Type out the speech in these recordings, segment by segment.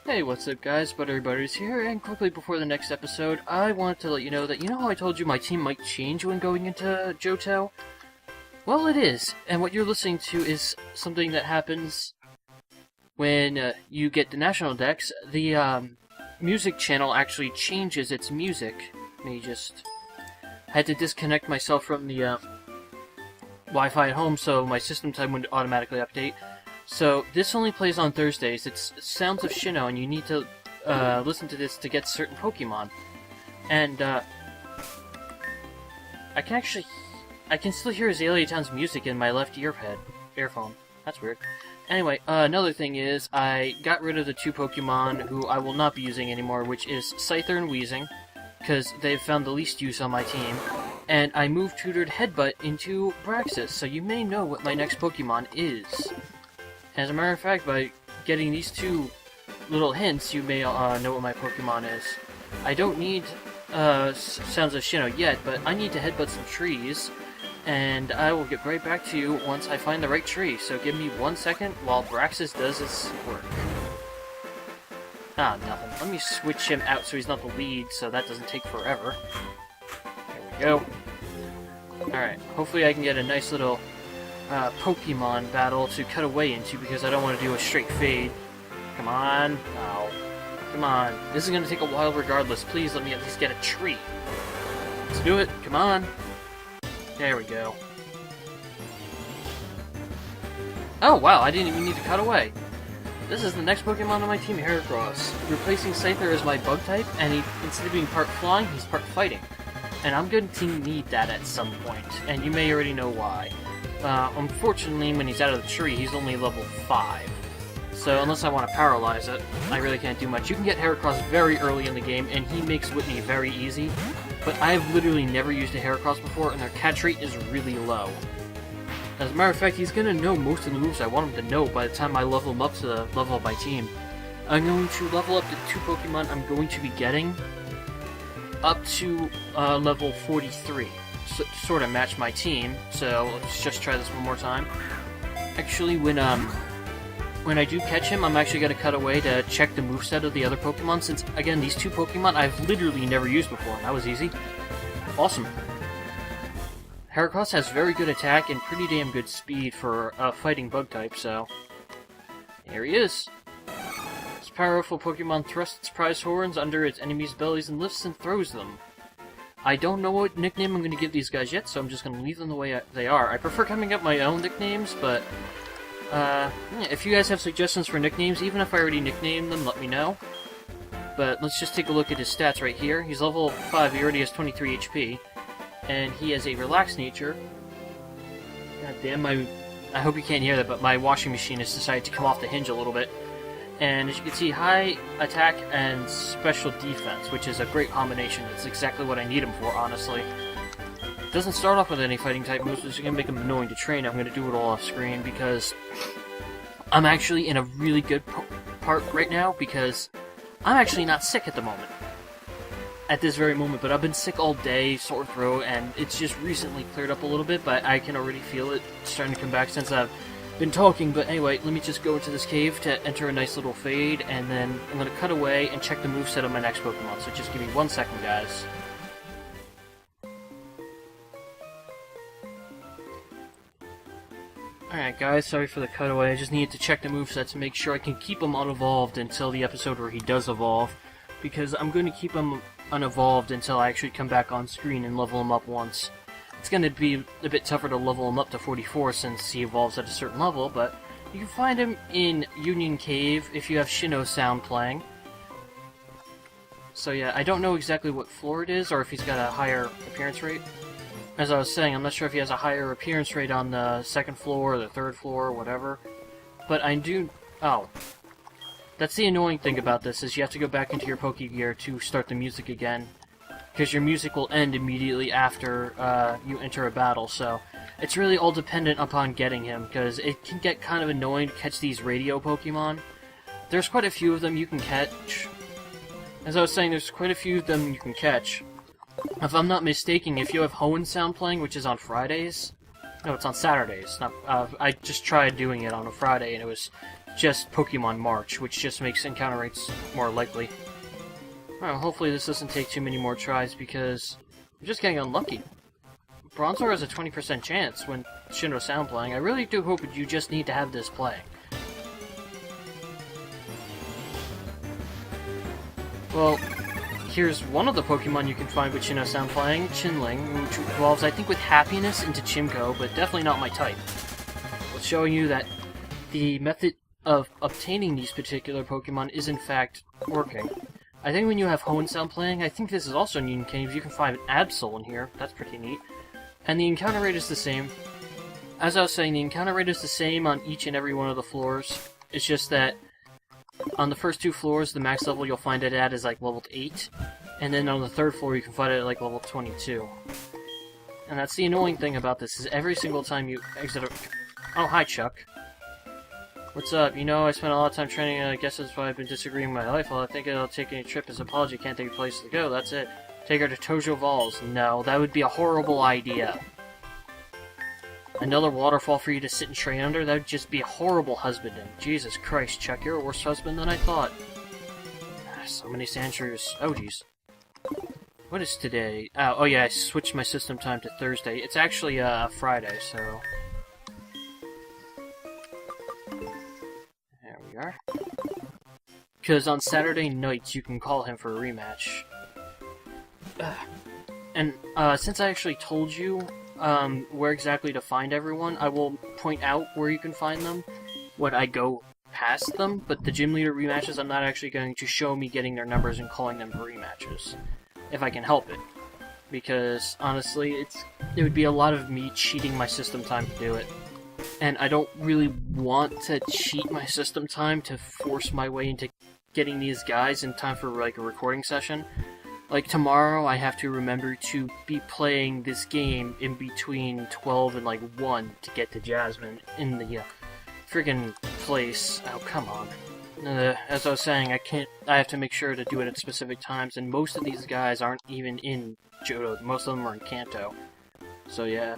Hey, what's up guys, ButteryButters here, and quickly before the next episode, I wanted to let you know that, how I told you my team might change when going into Johto? Well, it is, and what you're listening to is something that happens when you get the national decks. The music channel actually changes its music. I had to disconnect myself from the Wi-Fi at home so my system time wouldn't automatically update. So, this only plays on Thursdays. It's Sounds of Sinnoh, and you need to listen to this to get certain Pokemon. And, I can still hear Xillia Town's music in my left earphone. That's weird. Anyway, another thing is, I got rid of the two Pokemon who I will not be using anymore, which is Scyther and Weezing, because they've found the least use on my team. And I moved Tutored Headbutt into Braxis, so you may know what my next Pokemon is. As a matter of fact, by getting these two little hints, you may know what my Pokemon is. I don't need Sounds of Sinnoh yet, but I need to headbutt some trees, and I will get right back to you once I find the right tree. So give me 1 second while Braxis does his work. Ah, nothing. Let me switch him out so he's not the lead, so that doesn't take forever. There we go. Alright, hopefully I can get a nice little Pokemon battle to cut away into, because I don't want to do a straight fade. Come on. Oh. Come on. This is going to take a while regardless. Please let me at least get a tree. Let's do it. Come on. There we go. Oh, wow. I didn't even need to cut away. This is the next Pokemon on my team, Heracross. Replacing Scyther as my bug type, and instead of being part flying, he's part fighting. And I'm going to need that at some point, and you may already know why. Unfortunately, when he's out of the tree, he's only level 5. So unless I want to paralyze it, I really can't do much. You can get Heracross very early in the game, and he makes Whitney very easy. But I've literally never used a Heracross before, and their catch rate is really low. As a matter of fact, he's going to know most of the moves I want him to know by the time I level him up to the level of my team. I'm going to level up the two Pokemon I'm going to be getting up to level 43. Sort of match my team, so let's just try this one more time. Actually, when I do catch him, I'm actually going to cut away to check the moveset of the other Pokemon, since, again, these two Pokemon I've literally never used before, and that was easy. Awesome. Heracross has very good attack and pretty damn good speed for a fighting bug type, so here he is. This powerful Pokemon thrusts its prize horns under its enemies' bellies and lifts and throws them. I don't know what nickname I'm going to give these guys yet, so I'm just going to leave them the way they are. I prefer coming up with my own nicknames, but if you guys have suggestions for nicknames, even if I already nicknamed them, let me know. But let's just take a look at his stats right here. He's level 5, he already has 23 HP, and he has a relaxed nature. God damn, I hope you can't hear that, but my washing machine has decided to come off the hinge a little bit. And as you can see, high attack and special defense, which is a great combination. It's exactly what I need him for, honestly. It doesn't start off with any fighting type moves, which is going to make him annoying to train. I'm going to do it all off screen because I'm actually in a really good part right now, because I'm actually not sick at the moment. At this very moment, but I've been sick all day, sore throat, and it's just recently cleared up a little bit, but I can already feel it starting to come back since I've been talking. But anyway, let me just go into this cave to enter a nice little fade, and then I'm going to cut away and check the moveset of my next Pokemon, so just give me 1 second, guys. Alright guys, sorry for the cutaway. I just needed to check the moveset to make sure I can keep him unevolved until the episode where he does evolve, because I'm going to keep him unevolved until I actually come back on screen and level him up once. It's going to be a bit tougher to level him up to 44 since he evolves at a certain level, but you can find him in Union Cave if you have Sinnoh sound playing. So yeah, I don't know exactly what floor it is, or if he's got a higher appearance rate. As I was saying, I'm not sure if he has a higher appearance rate on the second floor, or the third floor, or whatever. But I do... Oh. That's the annoying thing about this, is you have to go back into your Pokegear to start the music again, because your music will end immediately after you enter a battle, so it's really all dependent upon getting him, because it can get kind of annoying to catch these radio Pokemon. There's quite a few of them you can catch. As I was saying, there's quite a few of them you can catch. If I'm not mistaken, if you have Hoenn sound playing, which is on Fridays... No, it's on Saturdays. I just tried doing it on a Friday, and it was just Pokemon March, which just makes encounter rates more likely. Well, hopefully this doesn't take too many more tries, because I'm just getting unlucky. Bronzor has a 20% chance when Shindo Sound playing. I really do hope that you just need to have this playing. Well, here's one of the Pokemon you can find with Shindo Sound playing, Chinling, which evolves, I think, with Happiness into Chimko, but definitely not my type. It's showing you that the method of obtaining these particular Pokemon is in fact working. I think when you have Hoenn Sound playing, I think this is also in Union Caves, you can find an Absol in here. That's pretty neat. And the encounter rate is the same. As I was saying, the encounter rate is the same on each and every one of the floors. It's just that on the first 2 floors, the max level you'll find it at is like level 8. And then on the 3rd floor, you can find it at like level 22. And that's the annoying thing about this, is every single time you exit a... Oh, hi, Chuck. What's up? You know, I spent a lot of time training, and I guess that's why I've been disagreeing with my life. Well, I think I'll take any trip as apology. Can't think of a place to go. That's it. Take her to Tojo Falls. No, that would be a horrible idea. Another waterfall for you to sit and train under? That would just be a horrible husbanding. Jesus Christ, Chuck, you're a worse husband than I thought. So many Sandshrews. Oh, jeez. What is today? Oh yeah, I switched my system time to Thursday. It's actually, Friday, so... There we are. Because on Saturday nights, you can call him for a rematch. And, since I actually told you, where exactly to find everyone, I will point out where you can find them when I go past them, but the gym leader rematches, I'm not actually going to show me getting their numbers and calling them for rematches, if I can help it. Because, honestly, it would be a lot of me cheating my system time to do it. And I don't really want to cheat my system time to force my way into getting these guys in time for, like, a recording session. Like, tomorrow I have to remember to be playing this game in between 12 and, like, 1 to get to Jasmine in the, friggin' place. Oh, come on. As I was saying, I have to make sure to do it at specific times, and most of these guys aren't even in Johto. Most of them are in Kanto. So, yeah.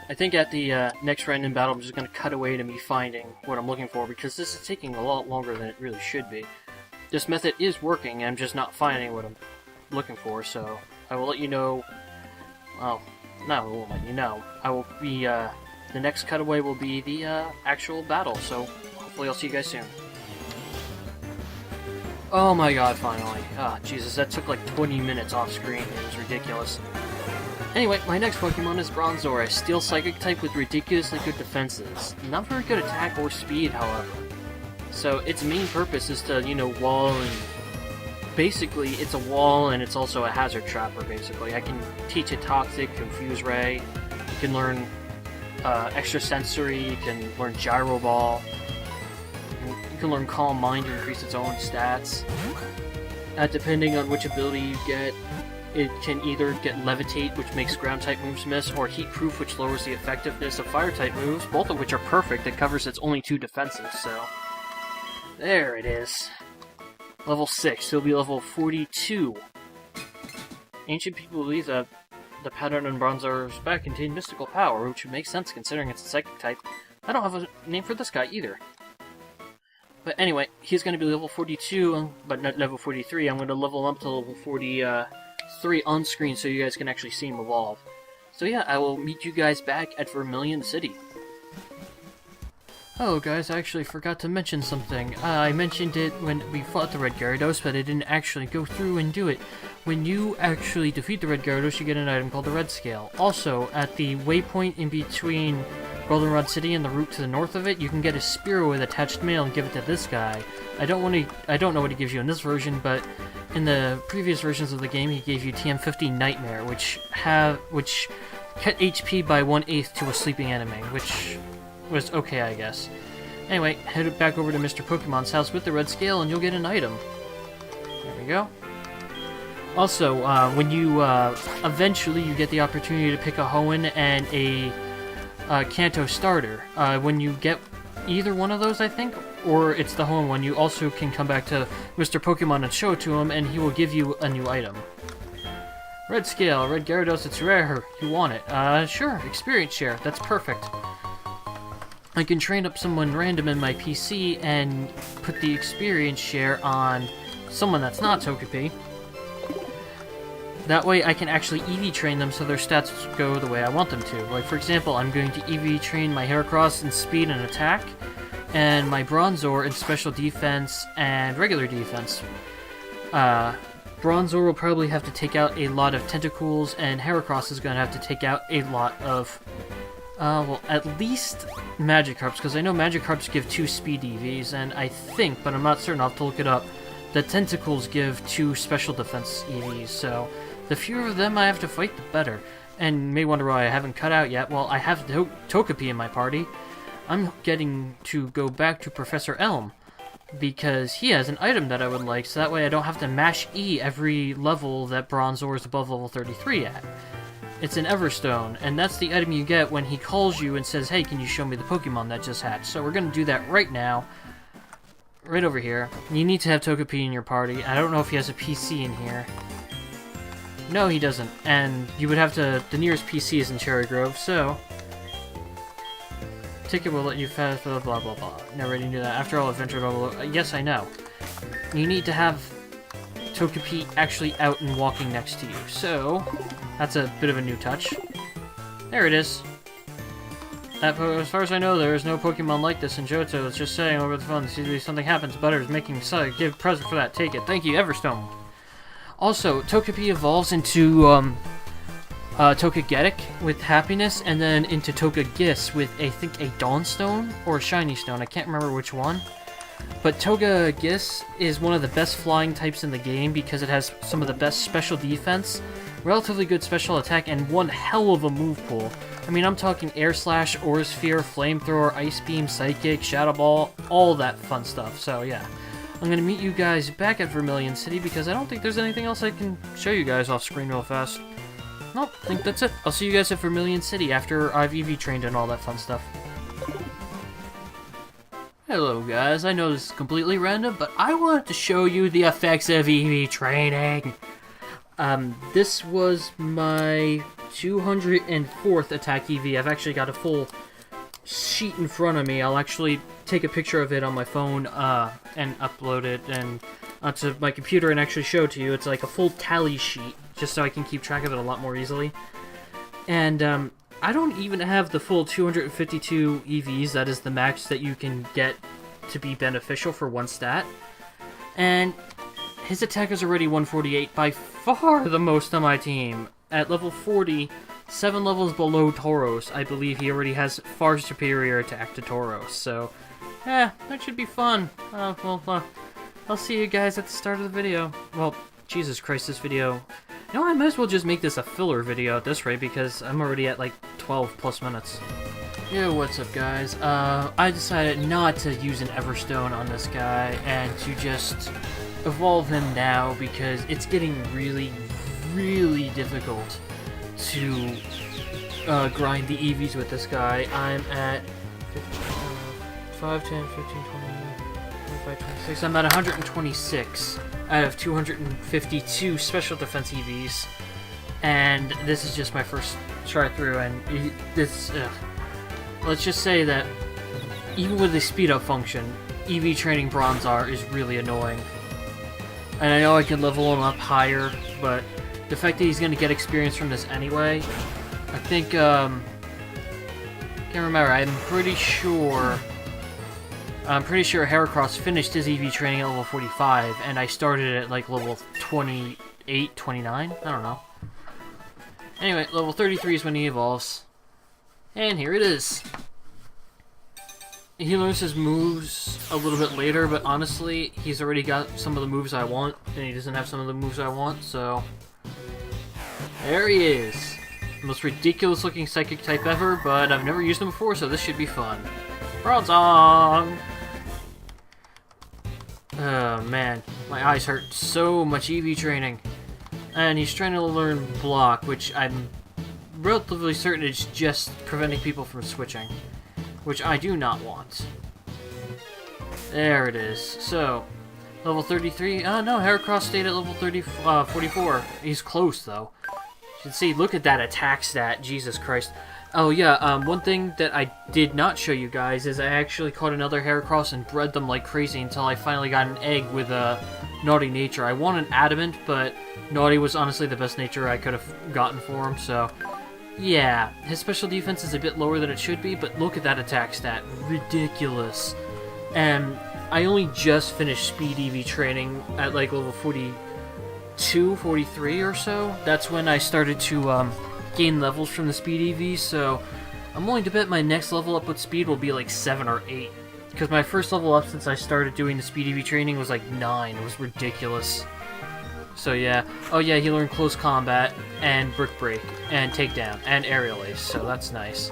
I think at the next random battle, I'm just going to cut away to me finding what I'm looking for, because this is taking a lot longer than it really should be. This method is working, and I'm just not finding what I'm looking for, so I will let you know... Well, no, I won't let you know. I will be, the next cutaway will be the, actual battle, so hopefully I'll see you guys soon. Oh my god, finally. Ah, Jesus, that took like 20 minutes off screen. It was ridiculous. Anyway, my next Pokemon is Bronzor, a Steel Psychic type with ridiculously good defenses. Not very good attack or speed, however. So its main purpose is to, you know, wall and... Basically, it's a wall and it's also a hazard trapper, basically. I can teach it Toxic, Confuse Ray, you can learn Extrasensory, you can learn Gyro Ball, you can learn Calm Mind to increase its own stats. Depending on which ability you get, it can either get Levitate, which makes ground-type moves miss, or Heat-Proof, which lowers the effectiveness of fire-type moves, both of which are perfect. It covers its only 2 defenses, so... There it is. Level 6, it'll be level 42. Ancient people believe that the pattern in Bronzor's back contained mystical power, which would make sense considering it's a psychic type. I don't have a name for this guy either. But anyway, he's going to be level 42, but not level 43. I'm going to level him up to level 43 on screen so you guys can actually see him evolve. So yeah, I will meet you guys back at Vermillion City. Oh guys, I actually forgot to mention something. I mentioned it when we fought the Red Gyarados, but I didn't actually go through and do it. When you actually defeat the Red Gyarados, you get an item called the Red Scale. Also, at the waypoint in between Goldenrod City and the route to the north of it, you can get a Spearow with attached mail and give it to this guy. I don't know what he gives you in this version, but in the previous versions of the game, he gave you TM50 Nightmare, which cut HP by 1/8 to a sleeping enemy, which was okay, I guess. Anyway, head back over to Mr. Pokemon's house with the Red Scale and you'll get an item. There we go. Also, when you, eventually you get the opportunity to pick a Hoenn and a Kanto starter. When you get either one of those, I think, or it's the Hoenn one, you also can come back to Mr. Pokemon and show it to him and he will give you a new item. Red Scale, Red Gyarados, it's rare. You want it. Sure, experience share, that's perfect. I can train up someone random in my PC and put the experience share on someone that's not Togepi. That way I can actually EV train them so their stats go the way I want them to. Like, for example, I'm going to EV train my Heracross in speed and attack, and my Bronzor in special defense and regular defense. Bronzor will probably have to take out a lot of tentacles, and Heracross is going to have to take out a lot of, well, at least Magikarps, because I know Magikarps give 2 speed EVs, and I think, but I'm not certain, I'll have to look it up, the tentacles give 2 special defense EVs, so the fewer of them I have to fight, the better. And you may wonder why I haven't cut out yet. Well, I have Togepi in my party. I'm getting to go back to Professor Elm, because he has an item that I would like, so that way I don't have to mash E every level that Bronzor is above level 33 at. It's an Everstone, and that's the item you get when he calls you and says, hey, can you show me the Pokemon that just hatched? So we're going to do that right now, right over here. You need to have Togepi in your party. I don't know if he has a PC in here. No, he doesn't, and you would have to, the nearest PC is in Cherry Grove, so ticket will let you fast, blah blah blah blah. Never really knew that. After all, adventure level, yes, I know. You need to have Togepi actually out and walking next to you, so that's a bit of a new touch. There it is. As far as I know, there is no Pokemon like this in Johto. It's just saying over the phone, see something happens, Butters making give a present for that, take it. Thank you, Everstone. Also, Togepi evolves into Togetic with Happiness, and then into Togekiss with, I think, a Dawnstone or a Shiny Stone. I can't remember which one. But Togekiss is one of the best flying types in the game because it has some of the best special defense, relatively good special attack, and one hell of a move pool. I mean, I'm talking Air Slash, Aura Sphere, Flamethrower, Ice Beam, Psychic, Shadow Ball, all that fun stuff. So, yeah. I'm going to meet you guys back at Vermillion City because I don't think there's anything else I can show you guys off screen real fast. Nope, I think that's it. I'll see you guys at Vermillion City after I've EV trained and all that fun stuff. Hello guys, I know this is completely random, but I wanted to show you the effects of EV training. This was my 204th attack EV. I've actually got a full sheet in front of me. I'll actually take a picture of it on my phone and upload it and onto my computer and actually show it to you. It's like a full tally sheet, just so I can keep track of it a lot more easily. And I don't even have the full 252 EVs. That is the max that you can get to be beneficial for one stat. And his attack is already 148, by far the most on my team. At level 40, 7 levels below Tauros, I believe he already has far superior attack to Tauros. So, that should be fun. I'll see you guys at the start of the video. Well, Jesus Christ, this video... No, I might as well just make this a filler video at this rate because I'm already at like 12 plus minutes. Yo, what's up guys? I decided not to use an Everstone on this guy and to just evolve him now because it's getting really, really difficult to grind the EVs with this guy. I'm at 5, 10, 15, 20, 25, 26. I'm at 126 out of 252 special defense EVs. And this is just my first try through, and this, let's just say that even with the speed up function, EV training Bronzor is really annoying. And I know I can level him up higher, but the fact that he's going to get experience from this anyway, I think, can't remember, I'm pretty sure Heracross finished his EV training at level 45, and I started at like level 28, 29, I don't know. Anyway, level 33 is when he evolves. And here it is. He learns his moves a little bit later, but honestly, he's already got some of the moves I want, and he doesn't have some of the moves I want, so... There he is. The most ridiculous looking psychic type ever, but I've never used him before, so this should be fun. Bronzor! Oh man, my eyes hurt so much EV training. And he's trying to learn block, which I'm relatively certain is just preventing people from switching. Which I do not want. There it is. So, level 33. Oh no, Heracross stayed at level 44. He's close though. You can see, look at that attack stat. Jesus Christ. Oh yeah, one thing that I did not show you guys is I actually caught another Heracross and bred them like crazy until I finally got an egg with a Naughty nature. I wanted Adamant, but Naughty was honestly the best nature I could have gotten for him, so... Yeah, his special defense is a bit lower than it should be, but look at that attack stat. Ridiculous. And I only just finished Speed EV training at like level 42, 43 or so. That's when I started to gain levels from the Speed EV, so I'm willing to bet my next level up with Speed will be like 7 or 8. Because my first level up since I started doing the Speed EV training was like 9. It was ridiculous. So yeah. Oh yeah, he learned Close Combat, and Brick Break, and Takedown, and Aerial Ace, so that's nice.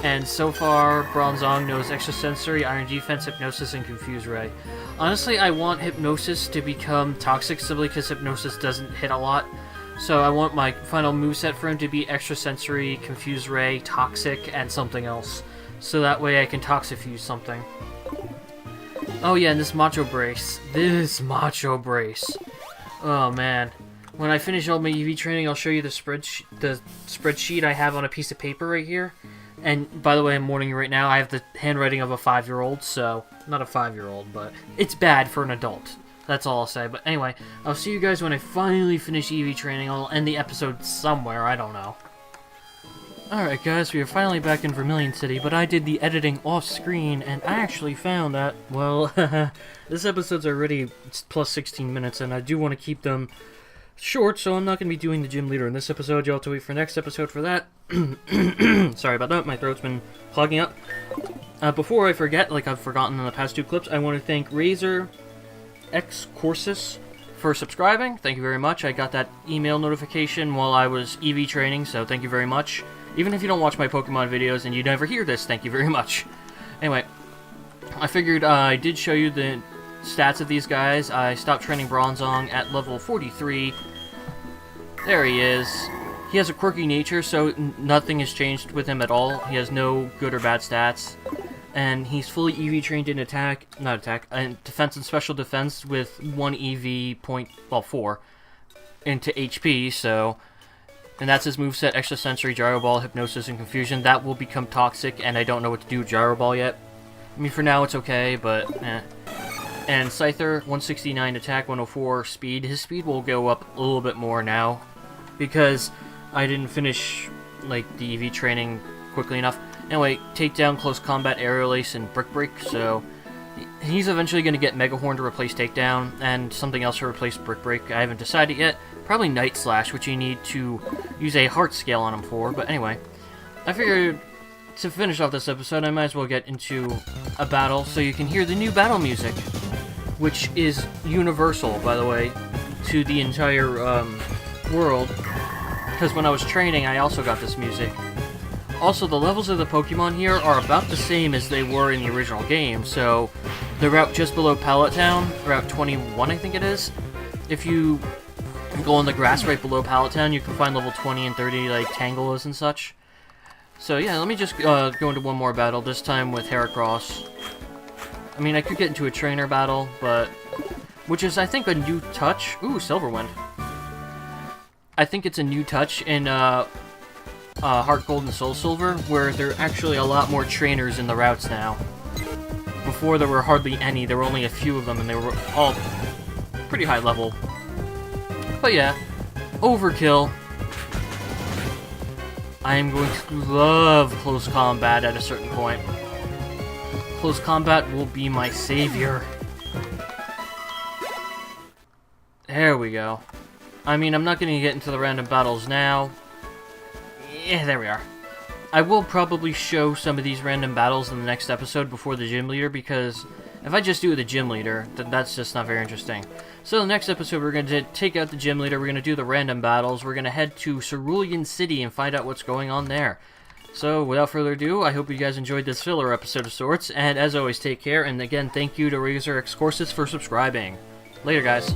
And so far, Bronzor knows Extrasensory, Iron Defense, Hypnosis, and Confuse Ray. Honestly, I want Hypnosis to become Toxic simply because Hypnosis doesn't hit a lot. So I want my final moveset for him to be Extrasensory, Confuse Ray, Toxic, and something else. So that way I can Toxifuse something. Oh yeah, and this Macho Brace. Oh man. When I finish all my EV training, I'll show you the spreadsheet I have on a piece of paper right here. And by the way, I'm warning you right now, I have the handwriting of a 5-year-old, so... Not a 5-year-old, but it's bad for an adult. That's all I'll say. But anyway, I'll see you guys when I finally finish EV training. I'll end the episode somewhere, I don't know. Alright guys, we are finally back in Vermillion City, but I did the editing off-screen, and I actually found that, well, this episode's already plus 16 minutes, and I do want to keep them short, so I'm not going to be doing the gym leader in this episode. You'll have to wait for next episode for that. Sorry about that, my throat's been clogging up. Before I forget, like I've forgotten in the past 2 clips, I want to thank Razor X Courses for subscribing. Thank you very much. I got that email notification while I was EV training, so thank you very much. Even if you don't watch my Pokemon videos and you never hear this, thank you very much. Anyway, I figured I did show you the stats of these guys. I stopped training Bronzor at level 43. There he is. He has a quirky nature, so nothing has changed with him at all. He has no good or bad stats. And he's fully EV trained in defense and special defense with 1 EV point, well, 4 into HP, so... And that's his moveset, Extrasensory, Gyro Ball, Hypnosis, and Confusion. That will become Toxic, and I don't know what to do with Gyro Ball yet. I mean, for now it's okay, but eh. And Scyther, 169 attack, 104 speed. His speed will go up a little bit more now, because I didn't finish, like, the EV training quickly enough. Anyway, Takedown, Close Combat, Aerial Ace, and Brick Break, so... He's eventually going to get Mega Horn to replace Takedown, and something else to replace Brick Break. I haven't decided yet. Probably Night Slash, which you need to use a heart scale on him for, but anyway. I figured to finish off this episode, I might as well get into a battle so you can hear the new battle music, which is universal, by the way, to the entire world, because when I was training, I also got this music. Also, the levels of the Pokemon here are about the same as they were in the original game, so the route just below Pallet Town, Route 21 I think it is, if you go on the grass right below Pallet Town, you can find level 20 and 30 like Tangelos and such. So yeah, let me just go into one more battle, this time with Heracross. I mean, I could get into a trainer battle, but... Which is, I think, a new touch. Ooh, Silverwind. I think it's a new touch in Heartgold and Soul Silver, where there are actually a lot more trainers in the routes now. Before there were hardly any, there were only a few of them, and they were all pretty high level. But yeah, Overkill. I am going to love Close Combat at a certain point. Close Combat will be my savior. There we go. I mean, I'm not going to get into the random battles now. Yeah, there we are. I will probably show some of these random battles in the next episode before the gym leader, because if I just do the gym leader, then that's just not very interesting. So the next episode, we're going to take out the gym leader, we're going to do the random battles, we're going to head to Cerulean City and find out what's going on there. So, without further ado, I hope you guys enjoyed this filler episode of sorts, and as always, take care, and again, thank you to Razor X Courses for subscribing. Later, guys.